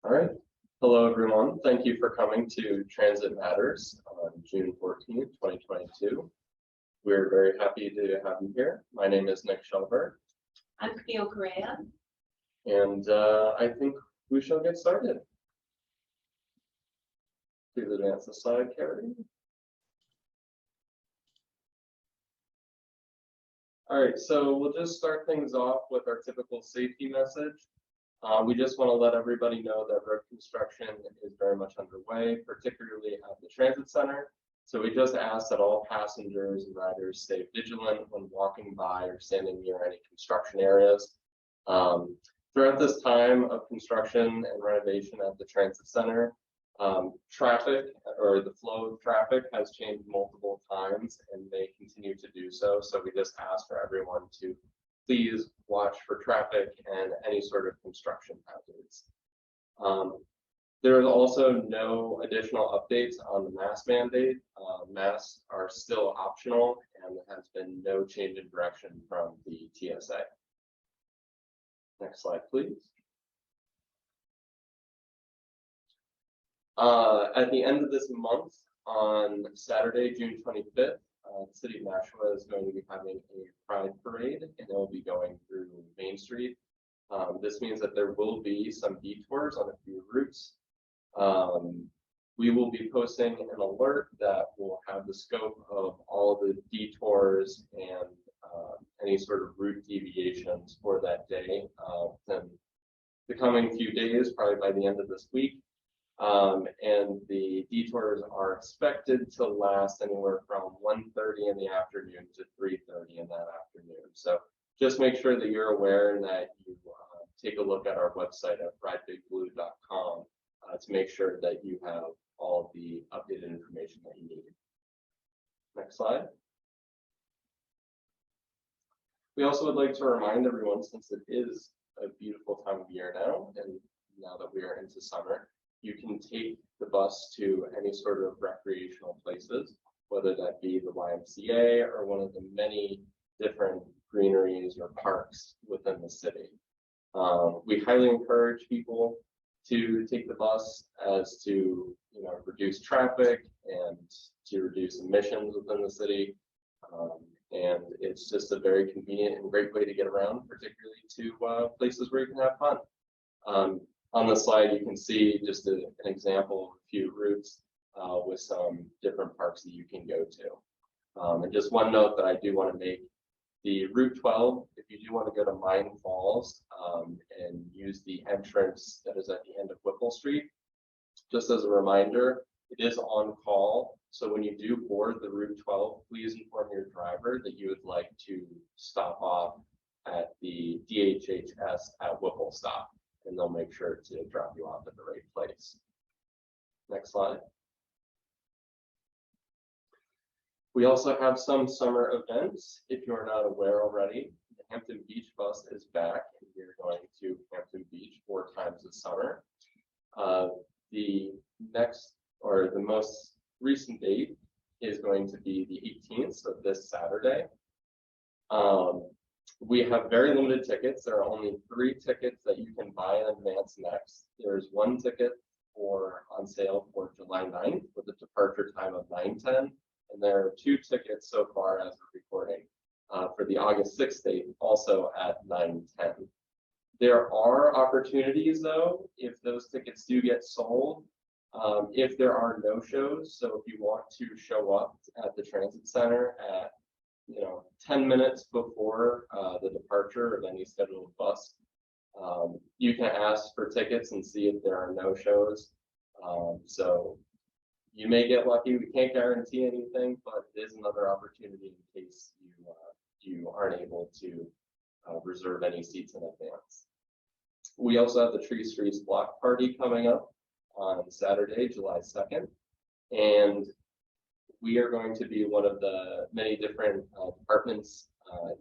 All right. Hello, everyone. Thank you for coming to Transit Matters on June 14th, 2022. We're very happy to have you here. My name is Nick Shelberg. I'm Camille Correa. And I think we shall get started. Please advance the slide, Carrie. All right, so we'll just start things off with our typical safety message. We just want to let everybody know that road construction is very much underway, particularly at the transit center. So we just ask that all passengers and riders stay vigilant when walking by or standing near any construction areas. Throughout this time of construction and renovation at the transit center, traffic or the flow of traffic has changed multiple times and may continue to do so. So we just ask for everyone to please watch for traffic and any sort of construction hazards. There is also no additional updates on the mask mandate. Masks are still optional, and there has been no change in direction from the TSA. Next slide, please. At the end of this month, on Saturday, June 25th, the city of Nashua is going to be having a pride parade, and it will be going through Main Street. This means that there will be some detours on a few routes. We will be posting an alert that will have the scope of all the detours and any sort of route deviations for that day within the coming few days, probably by the end of this week. And the detours are expected to last anywhere from 1:30 in the afternoon to 3:30 in that afternoon. So just make sure that you're aware and that you take a look at our website at rideBigBlue.com to make sure that you have all the updated information that you need. Next slide. We also would like to remind everyone, since it is a beautiful time of year now, and now that we are into summer, you can take the bus to any sort of recreational places, whether that be the YMCA or one of the many different greeneries or parks within the city. We highly encourage people to take the bus as to reduce traffic and to reduce emissions within the city. And it's just a very convenient and great way to get around, particularly to places where you can have fun. On the slide, you can see just an example of a few routes with some different parks that you can go to. And just one note that I do want to make, the Route 12, if you do want to go to Mine Falls and use the entrance that is at the end of Whipple Street, just as a reminder, it is on call. So when you do board the Route 12, please inform your driver that you would like to stop off at the DHHS at Whipple Stop, and they'll make sure to drop you off at the right place. Next slide. We also have some summer events. If you're not aware already, the Hampton Beach bus is back, and we're going to Hampton Beach 4 times this summer. The next, or the most recent date, is going to be the 18th, so this Saturday. We have very limited tickets. There are only 3 tickets that you can buy in advance next. There's 1 ticket on sale for July 9th with a departure time of 9:10. And there are 2 tickets so far as we're recording for the August 6th date, also at 9:10. There are opportunities, though, if those tickets do get sold, if there are no-shows. So if you want to show up at the transit center at 10 minutes before the departure of any scheduled bus, you can ask for tickets and see if there are no-shows. So you may get lucky. We can't guarantee anything, but it is another opportunity in case you aren't able to reserve any seats in advance. We also have the Tree Streets Block Party coming up on Saturday, July 2nd, and we are going to be one of the many different departments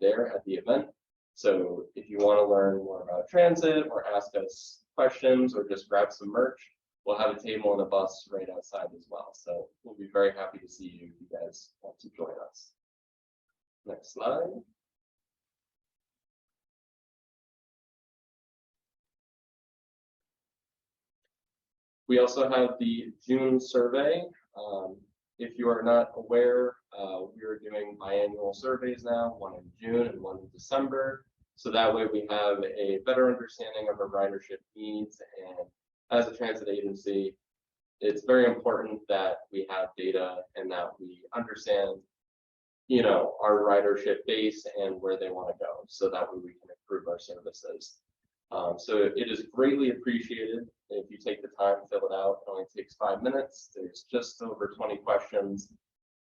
there at the event. So if you want to learn more about transit or ask us questions or just grab some merch, we'll have a table on the bus right outside as well. So we'll be very happy to see you if you guys want to join us. Next slide. We also have the June survey. If you are not aware, we are doing biannual surveys now, one in June and one in December. So that way we have a better understanding of our ridership needs. And as a transit agency, it's very important that we have data and that we understand, our ridership base and where they want to go. So that way we can improve our services. So it is greatly appreciated if you take the time to fill it out. It only takes 5 minutes. There's just over 20 questions.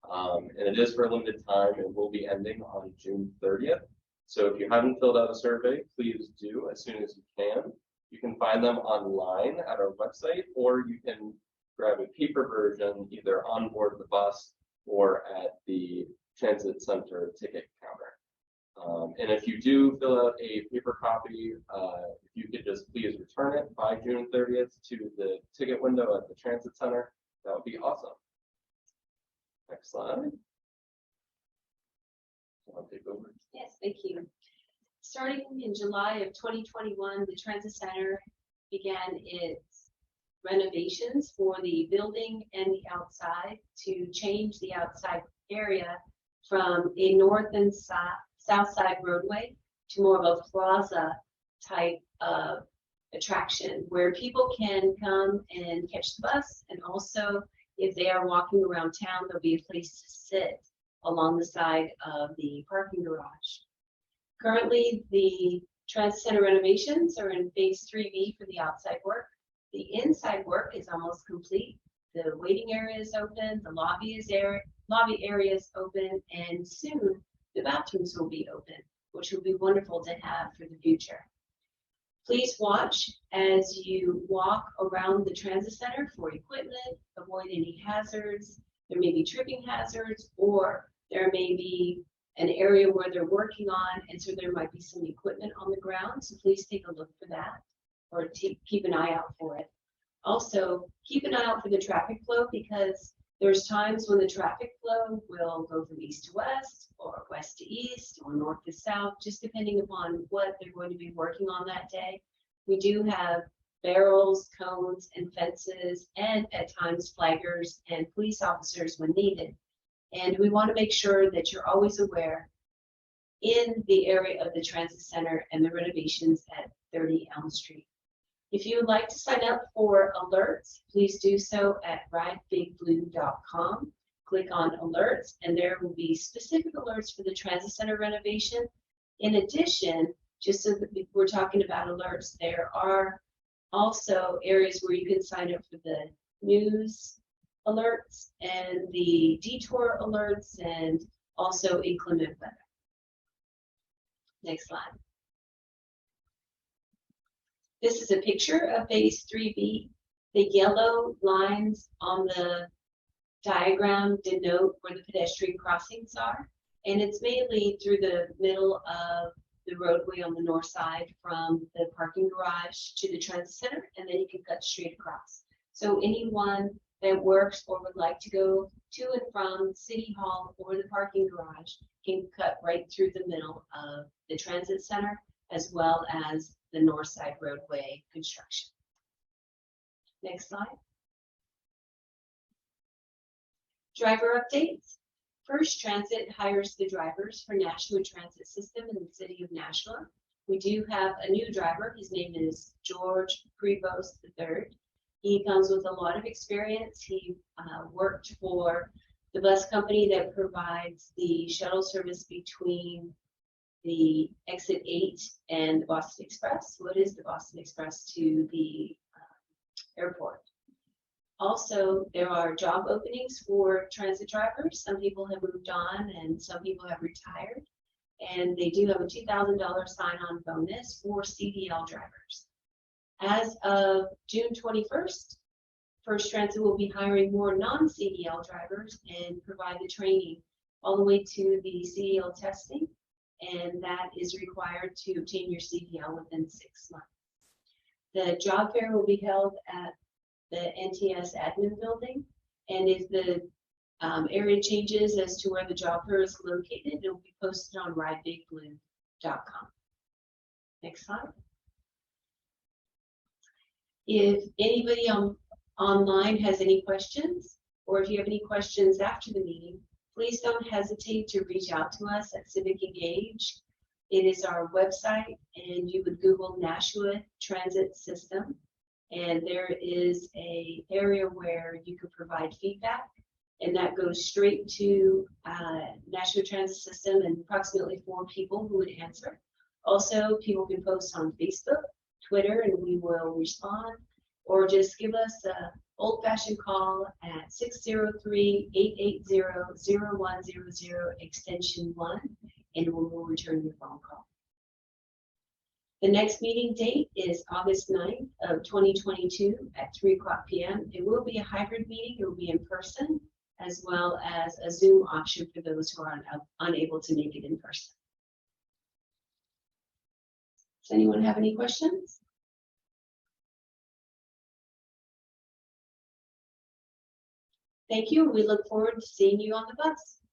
And it is for a limited time. It will be ending on June 30th. So if you haven't filled out a survey, please do as soon as you can. You can find them online at our website, or you can grab a paper version either on board the bus or at the transit center ticket counter. And if you do fill out a paper copy, if you could just please return it by June 30th to the ticket window at the transit center, that would be awesome. Next slide. I'll take over. Yes, thank you. Starting in July of 2021, the Transit Center began its renovations for the building and the outside to change the outside area from a north and south side roadway to more of a plaza type of attraction where people can come and catch the bus, and also if they are walking around town, there'll be a place to sit along the side of the parking garage. Currently, the Transit Center renovations are in phase 3B for the outside work. The inside work is almost complete. The waiting area is open, the lobby area is open, and soon the bathrooms will be open, which will be wonderful to have for the future. Please watch as you walk around the transit center for equipment, avoid any hazards. There may be tripping hazards, or there may be an area where they're working on, and so there might be some equipment on the ground. So please take a look for that, or keep an eye out for it. Also, keep an eye out for the traffic flow, because there's times when the traffic flow will go from east to west, or west to east, or north to south, just depending upon what they're going to be working on that day. We do have barrels, cones, and fences, and at times flaggers and police officers when needed. And we want to make sure that you're always aware in the area of the transit center and the renovations at 30 Elm Street. If you would like to sign up for alerts, please do so at rideBigBlue.com. Click on alerts, and there will be specific alerts for the transit center renovation. In addition, just so that we're talking about alerts, there are also areas where you can sign up for the news alerts and the detour alerts, and also inclement weather. Next slide. This is a picture of phase 3B. The yellow lines on the diagram denote where the pedestrian crossings are, and it's mainly through the middle of the roadway on the north side from the parking garage to the transit center, and then you can cut straight across. So anyone that works or would like to go to and from City Hall or the parking garage can cut right through the middle of the transit center, as well as the north side roadway construction. Next slide. Driver updates. First Transit hires the drivers for Nashua Transit System in the city of Nashua. We do have a new driver. His name is George Prevost III. He comes with a lot of experience. He worked for the bus company that provides the shuttle service between the Exit 8 and the Boston Express. What is the Boston Express to the airport? Also, there are job openings for transit drivers. Some people have moved on and some people have retired. And they do have a $2,000 sign-on bonus for CDL drivers. As of June 21st, First Transit will be hiring more non-CDL drivers and provide the training all the way to the CDL testing. And that is required to obtain your CDL within 6 months. The job fair will be held at the NTS admin building, and if the area changes as to where the job fair is located, it will be posted on rideBigBlue.com. Next slide. If anybody on online has any questions, or if you have any questions after the meeting, please don't hesitate to reach out to us at Civic Engage. It is our website, and you would Google Nashua Transit System, and there is an area where you could provide feedback, and that goes straight to Nashua Transit System, and approximately 4 people who would answer. Also, people can post on Facebook, Twitter, and we will respond, or just give us an old-fashioned call at 603-880-0100 extension 1, and we will return your phone call. The next meeting date is August 9th of 2022 at 3:00 p.m. It will be a hybrid meeting. It will be in person, as well as a Zoom option for those who are unable to make it in person. Does anyone have any questions? Thank you. We look forward to seeing you on the bus.